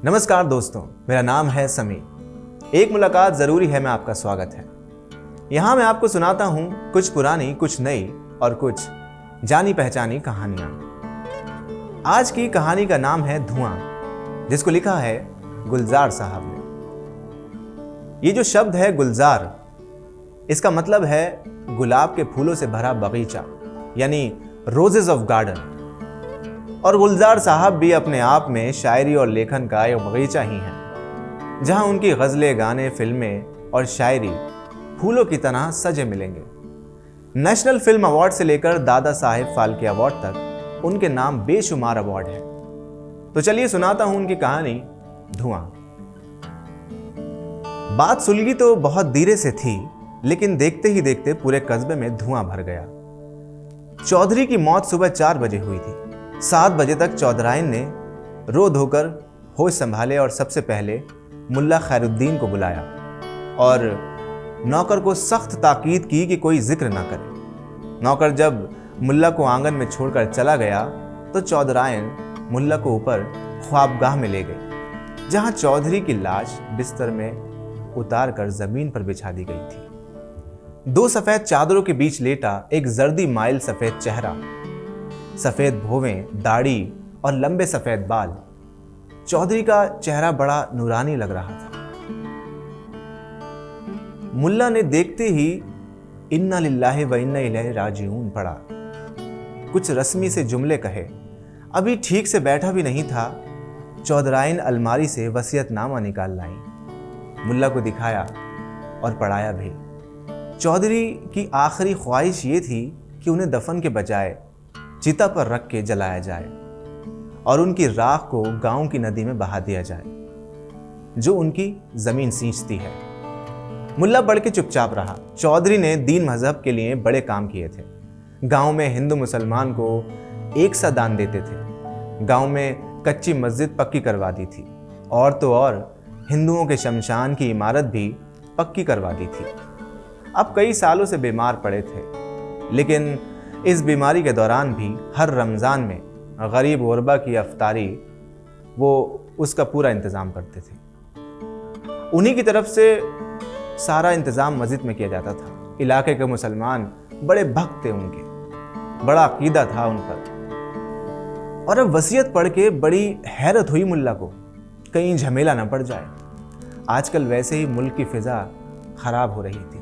नमस्कार दोस्तों, मेरा नाम है समीर। एक मुलाकात ज़रूरी है में आपका स्वागत है। यहाँ मैं आपको सुनाता हूँ कुछ पुरानी, कुछ नई और कुछ जानी पहचानी कहानियाँ। आज की कहानी का नाम है धुआं, जिसको लिखा है गुलजार साहब ने। ये जो शब्द है गुलजार, इसका मतलब है गुलाब के फूलों से भरा बगीचा, यानी रोजेज ऑफ गार्डन। और गुलजार साहब भी अपने आप में शायरी और लेखन का एक बगीचा ही है, जहां उनकी गज़लें, गाने, फिल्में और शायरी फूलों की तरह सजे मिलेंगे। नेशनल फिल्म अवार्ड से लेकर दादा साहेब फाल्के अवार्ड तक उनके नाम बेशुमार अवार्ड है। तो चलिए सुनाता हूं उनकी कहानी धुआं। बात सुलगी तो बहुत धीरे से थी, लेकिन देखते ही देखते पूरे कस्बे में धुआं भर गया। चौधरी की मौत सुबह 4 बजे हुई थी। 7 बजे तक चौधराइन ने रो धोकर होश संभाले और सबसे पहले मुल्ला खैरुद्दीन को बुलाया और नौकर को सख्त ताकीद की कि कोई जिक्र ना करे। नौकर जब मुल्ला को आंगन में छोड़कर चला गया तो चौधराइन मुल्ला को ऊपर ख्वाबगाह में ले गई, जहां चौधरी की लाश बिस्तर में उतार कर जमीन पर बिछा दी गई थी। 2 सफेद चादरों के बीच लेटा एक जर्दी माइल सफेद चेहरा, सफेद भौवें, दाढ़ी और लंबे सफेद बाल। चौधरी का चेहरा बड़ा नूरानी लग रहा था। मुल्ला ने देखते ही इन्ना लिल्लाहि व इन्ना इलैहि राजिऊन पढ़ा। कुछ रस्मी से जुमले कहे। अभी ठीक से बैठा भी नहीं था, चौधराइन अलमारी से वसीयतनामा निकाल लाई, मुल्ला को दिखाया और पढ़ाया भी। चौधरी की आखिरी ख्वाहिश ये थी कि उन्हें दफन के बजाय चिता पर रख के जलाया जाए और उनकी राख को गांव की नदी में बहा दिया जाए, जो उनकी जमीन सींचती है। मुल्ला बढ़ के चुपचाप रहा। चौधरी ने दीन मजहब के लिए बड़े काम किए थे। गांव में हिंदू मुसलमान को एक सा दान देते थे। गांव में कच्ची मस्जिद पक्की करवा दी थी, और तो और हिंदुओं के शमशान की इमारत भी पक्की करवा दी थी। अब कई सालों से बीमार पड़े थे, लेकिन इस बीमारी के दौरान भी हर रमज़ान में गरीब गुरबा की अफ्तारी वो उसका पूरा इंतज़ाम करते थे। उन्हीं की तरफ से सारा इंतज़ाम मस्जिद में किया जाता था। इलाके के मुसलमान बड़े भक्त थे उनके, बड़ा अकीदा था उन पर। और अब वसीयत पढ़ के बड़ी हैरत हुई मुल्ला को, कहीं झमेला न पड़ जाए। आजकल वैसे ही मुल्क की फ़िज़ा ख़राब हो रही थी।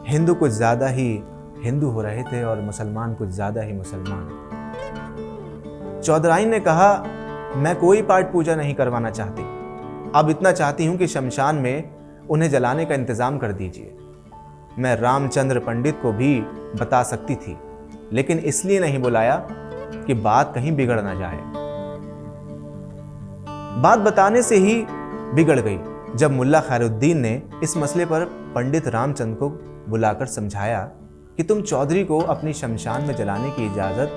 हिंदू कुछ ज़्यादा ही हिंदू हो रहे थे और मुसलमान कुछ ज़्यादा ही मुसलमान। चौधराइन ने कहा, मैं कोई पाठ पूजा नहीं करवाना चाहती, अब इतना चाहती हूँ कि शमशान में उन्हें जलाने का इंतज़ाम कर दीजिए। मैं रामचंद्र पंडित को भी बता सकती थी, लेकिन इसलिए नहीं बुलाया कि बात कहीं बिगड़ ना जाए। बात बताने से ही बिगड़ गई जब मुल्ला खैरुद्दीन ने इस मसले पर पंडित रामचंद्र को बुलाकर समझाया कि तुम चौधरी को अपनी शमशान में जलाने की इजाज़त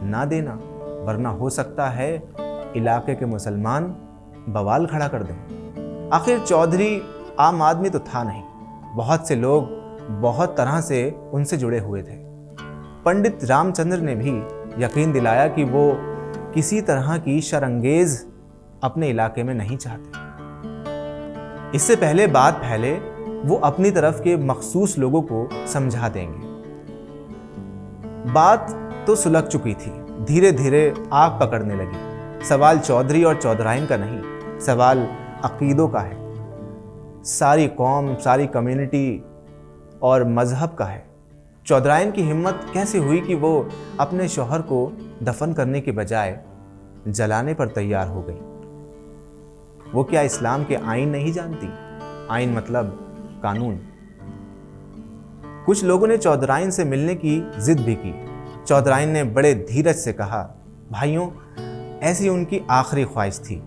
ना देना, वरना हो सकता है इलाके के मुसलमान बवाल खड़ा कर दें। आखिर चौधरी आम आदमी तो था नहीं, बहुत से लोग बहुत तरह से उनसे जुड़े हुए थे। पंडित रामचंद्र ने भी यकीन दिलाया कि वो किसी तरह की शरंगेज अपने इलाके में नहीं चाहते। इससे पहले बात फैले, वो अपनी तरफ के मखसूस लोगों को समझा देंगे। बात तो सुलग चुकी थी, धीरे धीरे आग पकड़ने लगी। सवाल चौधरी और चौधराइन का नहीं, सवाल अकीदों का है। सारी कौम, सारी कम्युनिटी और मजहब का है। चौधराइन की हिम्मत कैसे हुई कि वो अपने शौहर को दफन करने के बजाय जलाने पर तैयार हो गई। वो क्या इस्लाम के आइन नहीं जानती? आइन मतलब कानून। कुछ लोगों ने चौधराइन से मिलने की जिद भी की। चौधराइन ने बड़े धीरज से कहा, भाइयों, ऐसी उनकी आखिरी ख्वाहिश थी।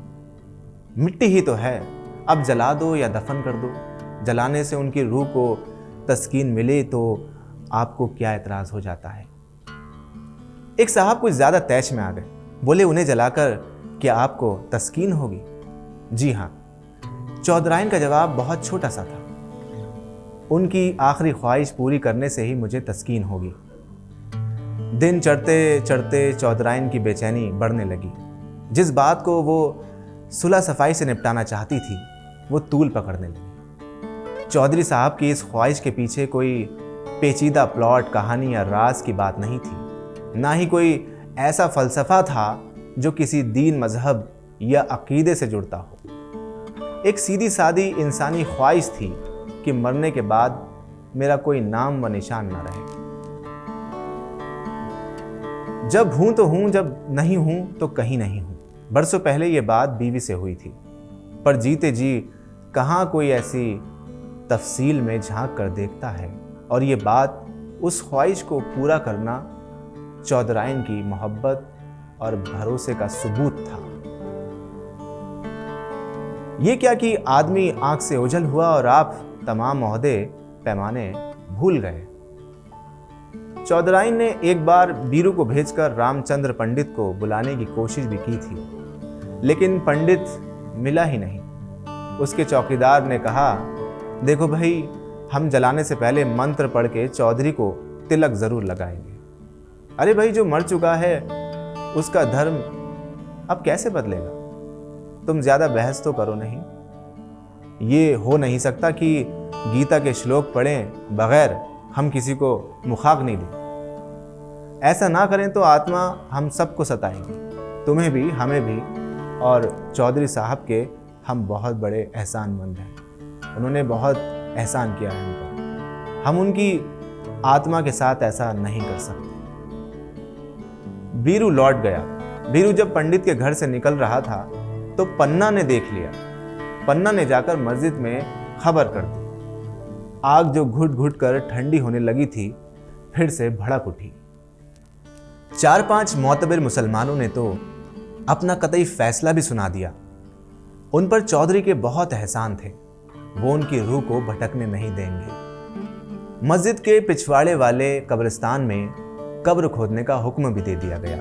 मिट्टी ही तो है, अब जला दो या दफन कर दो। जलाने से उनकी रूह को तस्कीन मिले तो आपको क्या एतराज़ हो जाता है? एक साहब कुछ ज़्यादा तैश में आ गए। बोले, उन्हें जलाकर क्या आपको तस्कीन होगी? जी हाँ। चौधराइन का जवाब बहुत छोटा सा था, उनकी आखिरी ख्वाहिश पूरी करने से ही मुझे तस्कीन होगी। दिन चढ़ते चढ़ते चौधराइन की बेचैनी बढ़ने लगी। जिस बात को वो सुलह सफाई से निपटाना चाहती थी, वो तूल पकड़ने लगी। चौधरी साहब की इस ख्वाहिश के पीछे कोई पेचीदा प्लॉट, कहानी या राज की बात नहीं थी, ना ही कोई ऐसा फ़लसफ़ा था जो किसी दीन, मजहब या अकीदे से जुड़ता हो। एक सीधी सादी इंसानी ख्वाहिश थी कि मरने के बाद मेरा कोई नाम व निशान न रहे। जब हूं तो हूं, जब नहीं हूं तो कहीं नहीं हूं। बरसों पहले ये बात बीवी से हुई थी, पर जीते जी कहाँ कोई ऐसी तफसील में झांक कर देखता है। और ये बात, उस ख्वाहिश को पूरा करना, चौधराइन की मोहब्बत और भरोसे का सबूत था। ये क्या कि आदमी आंख से ओझल हुआ और आप तमाम ओहदे पैमाने भूल गए। चौधराइन ने एक बार बीरू को भेजकर रामचंद्र पंडित को बुलाने की कोशिश भी की थी, लेकिन पंडित मिला ही नहीं। उसके चौकीदार ने कहा, देखो भाई, हम जलाने से पहले मंत्र पढ़ के चौधरी को तिलक जरूर लगाएंगे। अरे भाई, जो मर चुका है उसका धर्म अब कैसे बदलेगा? तुम ज्यादा बहस तो करो नहीं। ये हो नहीं सकता कि गीता के श्लोक पढ़ें बगैर हम किसी को मुखाग्नि नहीं दें। ऐसा ना करें तो आत्मा हम सबको सताएंगी, तुम्हें भी, हमें भी, और चौधरी साहब के हम बहुत बड़े एहसानमंद हैं। उन्होंने बहुत एहसान किया है हम पर। हम उनकी आत्मा के साथ ऐसा नहीं कर सकते। बीरू लौट गया। बीरू जब पंडित के घर से निकल रहा था तो पन्ना ने देख लिया। पन्ना ने जाकर मस्जिद में खबर कर दी। आग जो घुट घुट कर ठंडी होने लगी थी, फिर से भड़क उठी। 4-5 मोतबर मुसलमानों ने तो अपना कतई फैसला भी सुना दिया। उन पर चौधरी के बहुत एहसान थे, वो उनकी रूह को भटकने नहीं देंगे। मस्जिद के पिछवाड़े वाले कब्रिस्तान में कब्र खोदने का हुक्म भी दे दिया गया।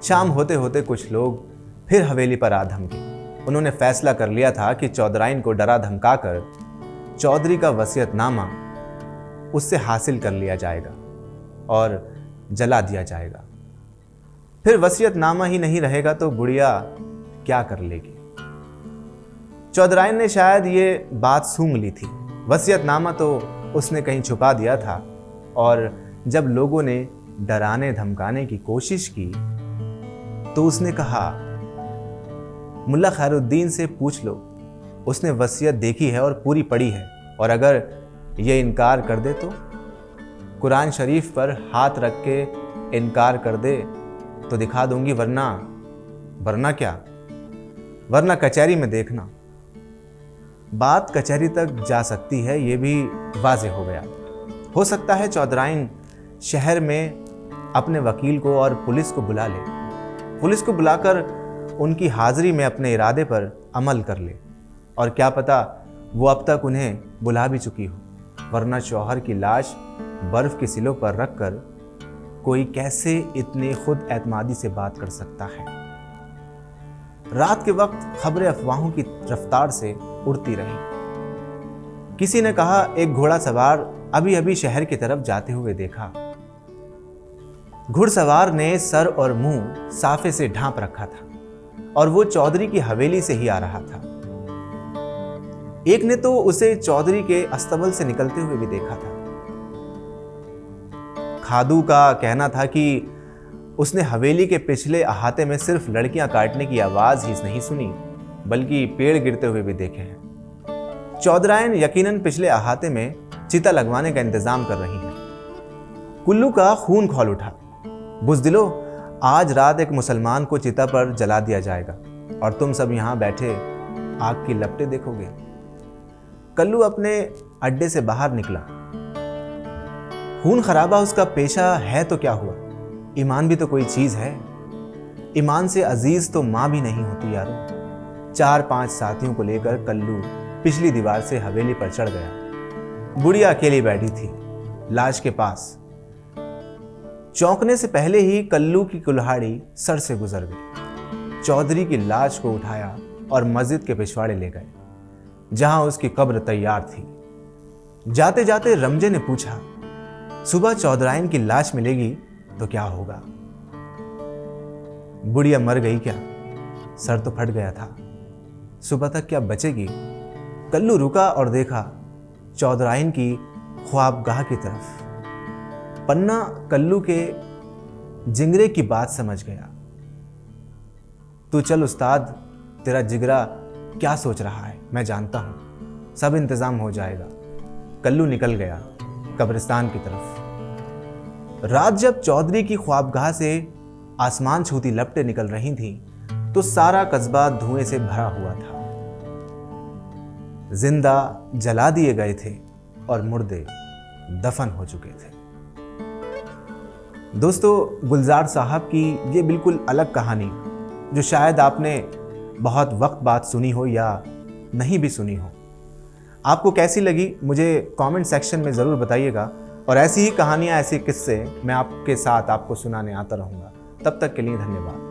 शाम होते होते कुछ लोग फिर हवेली पर आ धमके। उन्होंने फैसला कर लिया था कि चौधराइन को डरा धमकाकर चौधरी का वसीयतनामा उससे हासिल कर लिया जाएगा और जला दिया जाएगा। फिर वसीयतनामा ही नहीं रहेगा तो गुड़िया क्या कर लेगी? चौधराइन ने शायद ये बात सूंघ ली थी। वसीयतनामा तो उसने कहीं छुपा दिया था, और जब लोगों ने डराने धमकाने की कोशिश की तो उसने कहा, मुल्ला खैरुद्दीन से पूछ लो, उसने वसीयत देखी है और पूरी पढ़ी है, और अगर ये इनकार कर दे तो कुरान शरीफ पर हाथ रख के इनकार कर दे तो दिखा दूंगी, वरना क्या, वरना कचहरी में देखना। बात कचहरी तक जा सकती है, ये भी वाज़ेह हो गया। हो सकता है चौधराइन शहर में अपने वकील को और पुलिस को बुला ले, पुलिस को बुलाकर उनकी हाजिरी में अपने इरादे पर अमल कर ले, और क्या पता वो अब तक उन्हें बुला भी चुकी हो। वरना शौहर की लाश बर्फ के सिलों पर रखकर कोई कैसे इतनी खुद एतमादी से बात कर सकता है? रात के वक्त खबरें अफवाहों की रफ्तार से उड़ती रहीं। किसी ने कहा, एक घोड़ा सवार अभी अभी शहर की तरफ जाते हुए देखा। घुड़सवार ने सर और मुंह साफे से ढांप रखा था और वो चौधरी की हवेली से ही आ रहा था। एक ने तो उसे चौधरी के अस्तबल से निकलते हुए भी देखा था। खादू का कहना था कि उसने हवेली के पिछले अहाते में सिर्फ लड़कियां काटने की आवाज ही नहीं सुनी, बल्कि पेड़ गिरते हुए भी देखे हैं। चौधराइन यकीनन पिछले अहाते में चिता लगवाने का इंतजाम कर रही हैं। कुल्लू का खून खौल उठा। बुज़दिलो, आज रात एक मुसलमान को चिता पर जला दिया जाएगा और तुम सब यहां बैठे आग की लपटें देखोगे। कल्लू अपने अड्डे से बाहर निकला। खून खराबा उसका पेशा है तो क्या हुआ, ईमान भी तो कोई चीज है। ईमान से अजीज तो मां भी नहीं होती यारो। 4-5 साथियों को लेकर कल्लू पिछली दीवार से हवेली पर चढ़ गया। बुढ़िया अकेली बैठी थी लाश के पास। चौंकने से पहले ही कल्लू की कुल्हाड़ी सर से गुजर गई। चौधरी की लाश को उठाया और मस्जिद के पिछवाड़े ले गए, जहां उसकी कब्र तैयार थी। जाते जाते रमजे ने पूछा, सुबह चौधराइन की लाश मिलेगी तो क्या होगा? बुढ़िया मर गई क्या? सर तो फट गया था। सुबह तक क्या बचेगी? कल्लू रुका और देखा चौधराइन की ख्वाबगाह की तरफ। पन्ना कल्लू के जिगरे की बात समझ गया। तू चल उस्ताद, तेरा जिगरा क्या सोच रहा है मैं जानता हूं, सब इंतजाम हो जाएगा। कल्लू निकल गया कब्रिस्तान की तरफ। रात जब चौधरी की ख्वाबगाह से आसमान छूती लपटें निकल रही थीं, तो सारा कस्बा धुएं से भरा हुआ था। जिंदा जला दिए गए थे और मुर्दे दफन हो चुके थे। दोस्तों, गुलजार साहब की ये बिल्कुल अलग कहानी, जो शायद आपने बहुत वक्त बाद सुनी हो या नहीं भी सुनी हो, आपको कैसी लगी मुझे कमेंट सेक्शन में ज़रूर बताइएगा। और ऐसी ही कहानियाँ, ऐसे किस्से मैं आपके साथ आपको सुनाने आता रहूँगा। तब तक के लिए धन्यवाद।